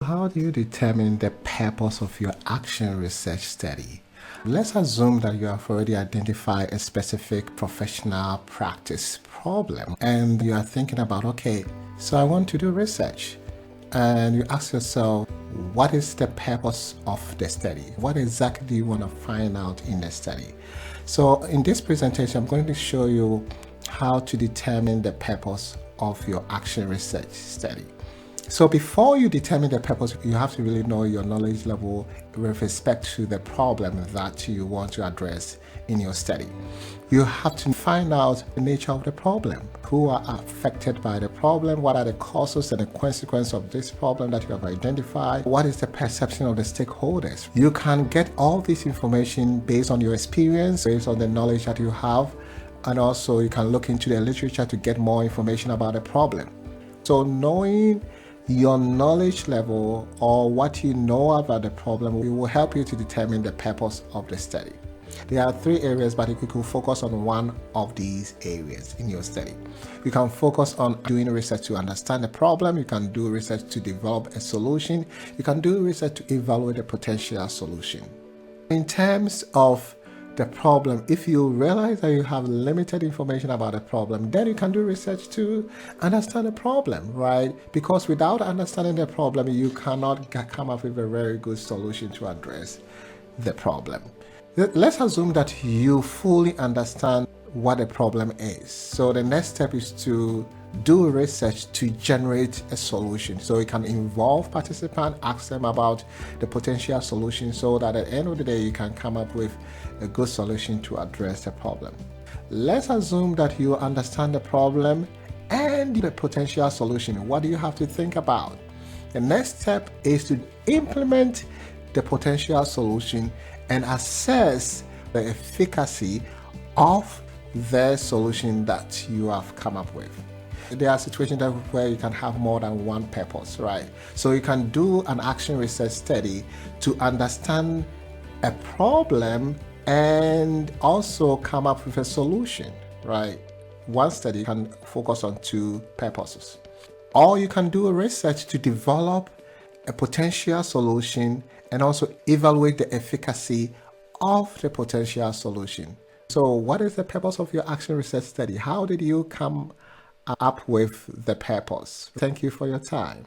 How do you determine the purpose of your action research study? Let's assume that you have already identified a specific professional practice problem and you are thinking about, okay, so I want to do research. And you ask yourself, what is the purpose of the study? What exactly do you want to find out in the study? So in this presentation, I'm going to show you how to determine the purpose of your action research study. So before you determine the purpose, you have to really know your knowledge level with respect to the problem that you want to address in your study. You have to find out the nature of the problem, who are affected by the problem, what are the causes and the consequences of this problem that you have identified, what is the perception of the stakeholders. You can get all this information based on your experience, based on the knowledge that you have, and also you can look into the literature to get more information about the problem. So knowing your knowledge level or what you know about the problem will help you to determine the purpose of the study. There are three areas, but you could focus on one of these areas in your study. You can focus on doing research to understand the problem. You can do research to develop a solution. You can do research to evaluate a potential solution. In terms of the problem, if you realize that you have limited information about the problem, then you can do research to understand the problem, right? Because without understanding the problem, you cannot come up with a very good solution to address the problem. Let's assume that you fully understand what the problem is. So the next step is to do research to generate a solution. So it can involve participants, ask them about the potential solution so that at the end of the day you can come up with a good solution to address the problem. Let's assume that you understand the problem and the potential solution. What do you have to think about? The next step is to implement the potential solution and assess the efficacy of the solution that you have come up with. There are situations where you can have more than one purpose, right? So you can do an action research study to understand a problem and also come up with a solution, right? One study can focus on two purposes. Or you can do a research to develop a potential solution and also evaluate the efficacy of the potential solution. So what is the purpose of your action research study? How did you come up with the purpose? Thank you for your time.